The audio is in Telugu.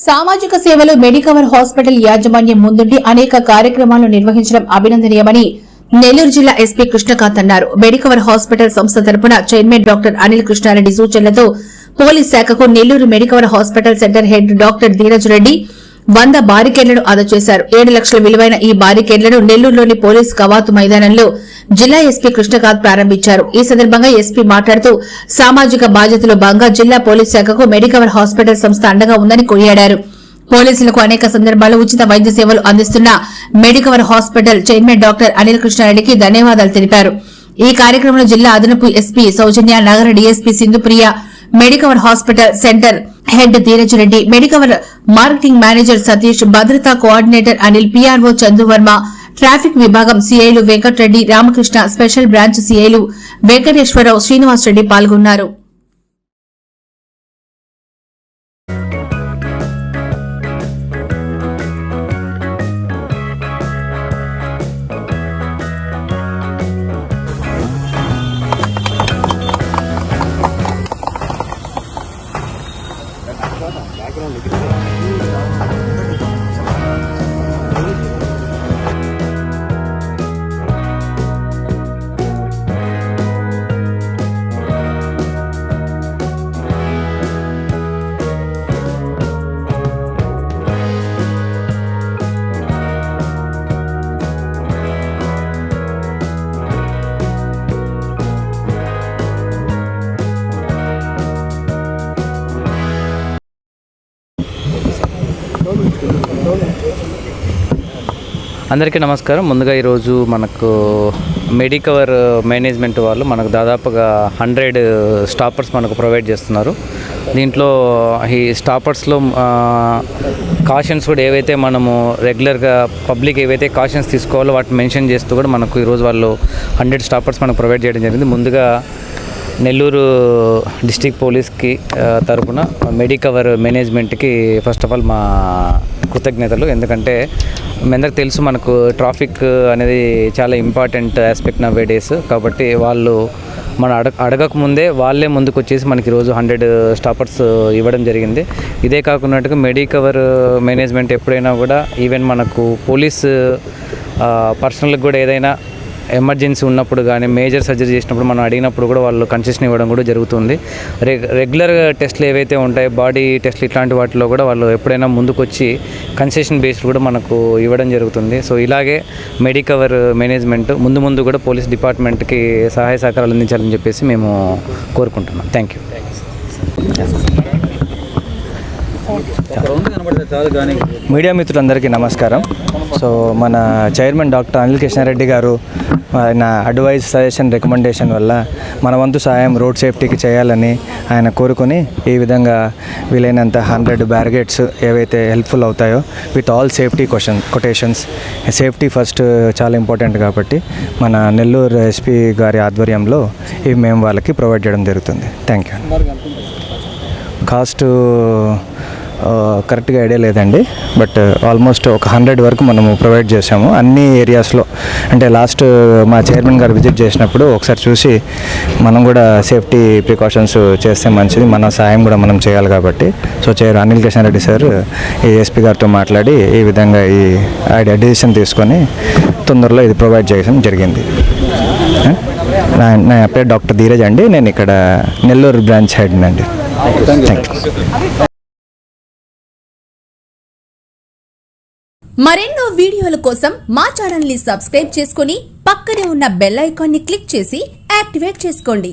సామాజిక సేవలు మెడికవర్ హాస్పిటల్ యాజమాన్యం ముందుండి అనేక కార్యక్రమాలను నిర్వహించడం అభినందనీయమని నెల్లూరు జిల్లా ఎస్పీ కృష్ణకాంత్ అన్నారు. మెడికవర్ హాస్పిటల్ సంస్థ తరపున చైర్మన్ డాక్టర్ అనిల్ కృష్ణారెడ్డి సూచనలతో పోలీస్ శాఖకు Nellore Medicover hospital centre head doctor Dheeraj Reddy 100 బారికేడ్లను అందజేశారు. 7 లక్షల విలువైన ఈ బారికేడ్లను నెల్లూరులోని పోలీస్ కవాతు మైదానంలో జిల్లా ఎస్పీ కృష్ణకాంత్ ప్రారంభించారు. ఈ సందర్భంగా ఎస్పీ మాట్లాడుతూ సామాజిక బాధ్యతలో భాగంగా జిల్లా పోలీస్ శాఖకు మెడికవర్ హాస్పిటల్ సంస్థ అండగా ఉందని కొనియాడారు. పోలీసులకు అనేక సందర్భాల్లో ఉచిత వైద్య సేవలు అందిస్తున్న Medicover hospital chairman doctor Anil కృష్ణారెడ్డికి ధన్యవాదాలు తెలిపారు. ఈ కార్యక్రమంలో జిల్లా అదనపు ఎస్పీ సౌజన్య, నగర DSP Sindhupriya, Medicover hospital centre head Dheeraj Reddy, Medicover marketing manager Satish, భద్రతా coordinator Anil, PRO Chanduvarma, traffic విభాగం సీఐలు వెంకటరెడ్డి, రామకృష్ణ, స్పెషల్ బ్రాంచ్ సీఐలు వెంకటేశ్వరరావు, శ్రీనివాస్ రెడ్డి పాల్గొన్నారు. అందరికీ నమస్కారం. ముందుగా ఈరోజు మనకు మెడికవర్ మేనేజ్మెంట్ వాళ్ళు మనకు దాదాపుగా 100 స్టాపర్స్ మనకు ప్రొవైడ్ చేస్తున్నారు. దీంట్లో ఈ స్టాపర్స్లో కాషన్స్ కూడా ఏవైతే మనము రెగ్యులర్గా పబ్లిక్ ఏవైతే కాషన్స్ తీసుకోవాలో వాటిని మెన్షన్ చేస్తూ కూడా మనకు ఈరోజు వాళ్ళు 100 స్టాపర్స్ మనకు ప్రొవైడ్ చేయడం జరిగింది. ముందుగా నెల్లూరు డిస్ట్రిక్ట్ పోలీస్కి తరపున మెడికవర్ మేనేజ్మెంట్కి ఫస్ట్ ఆఫ్ ఆల్ మా కృతజ్ఞతలు. ఎందుకంటే మీ అందరికి తెలుసు మనకు ట్రాఫిక్ అనేది చాలా ఇంపార్టెంట్ ఆస్పెక్ట్ నవ్ డేస్. కాబట్టి వాళ్ళు మనం అడగకముందే వాళ్ళే ముందుకు వచ్చేసి మనకి ఈరోజు 100 స్టాపర్స్ ఇవ్వడం జరిగింది. ఇదే కాకున్నట్టుగా మెడికవర్ మేనేజ్మెంట్ ఎప్పుడైనా కూడా ఈవెన్ మనకు పోలీస్ పర్సనల్కి కూడా ఏదైనా ఎమర్జెన్సీ ఉన్నప్పుడు కానీ మేజర్ సర్జరీ చేసినప్పుడు మనం అడిగినప్పుడు కూడా వాళ్ళు కన్సెషన్ ఇవ్వడం కూడా జరుగుతుంది. రెగ్యులర్ టెస్ట్లు ఏవైతే ఉంటాయో బాడీ టెస్ట్లు ఇట్లాంటి వాటిలో కూడా వాళ్ళు ఎప్పుడైనా ముందుకు వచ్చి కన్సెషన్ బేస్డ్ కూడా మనకు ఇవ్వడం జరుగుతుంది. సో ఇలాగే మెడికవర్ మేనేజ్మెంట్ ముందు కూడా పోలీస్ డిపార్ట్మెంట్కి సహాయ సహకారాలు అందించాలని చెప్పేసి మేము కోరుకుంటున్నాం. Thank you. మీడియా మిత్రులందరికీ నమస్కారం. సో మన చైర్మన్ డాక్టర్ అనిల్ కృష్ణారెడ్డి గారు ఆయన అడ్వైజ్, సజెషన్, రికమెండేషన్ వల్ల మన వంతు సహాయం రోడ్ సేఫ్టీకి చేయాలని ఆయన కోరుకొని ఈ విధంగా వీలైనంత 100 బ్యారిగేడ్స్ ఏవైతే హెల్ప్ఫుల్ అవుతాయో with all safety quotations. Safety first చాలా ఇంపార్టెంట్ కాబట్టి మన నెల్లూరు ఎస్పీ గారి ఆధ్వర్యంలో ఇవి మేము వాళ్ళకి ప్రొవైడ్ చేయడం జరుగుతుంది. Thank you. కాస్ట్ కరెక్ట్గా ఐడియా లేదండి, బట్ ఆల్మోస్ట్ ఒక 100 వరకు మనము ప్రొవైడ్ చేసాము అన్ని ఏరియాస్లో. అంటే లాస్ట్ మా చైర్మన్ గారు విజిట్ చేసినప్పుడు ఒకసారి చూసి మనం కూడా సేఫ్టీ ప్రికాషన్స్ చేస్తే మంచిది, మన సాయం కూడా మనం చేయాలి కాబట్టి సో అనిల్ కృష్ణారెడ్డి సార్ ఈ ఎస్పీ గారితో మాట్లాడి ఈ విధంగా ఈ డెసిషన్ తీసుకొని తొందరలో ఇది ప్రొవైడ్ చేయడం జరిగింది. నా పేరు డాక్టర్ ధీరజ్ అండి, నేను ఇక్కడ నెల్లూరు బ్రాంచ్ హెడ్ అండి. Thank you. మరెన్నో వీడియోల కోసం మా ఛానల్ ని సబ్స్క్రైబ్ చేసుకుని పక్కనే ఉన్న బెల్ ఐకాన్ ని క్లిక్ చేసి యాక్టివేట్ చేసుకోండి.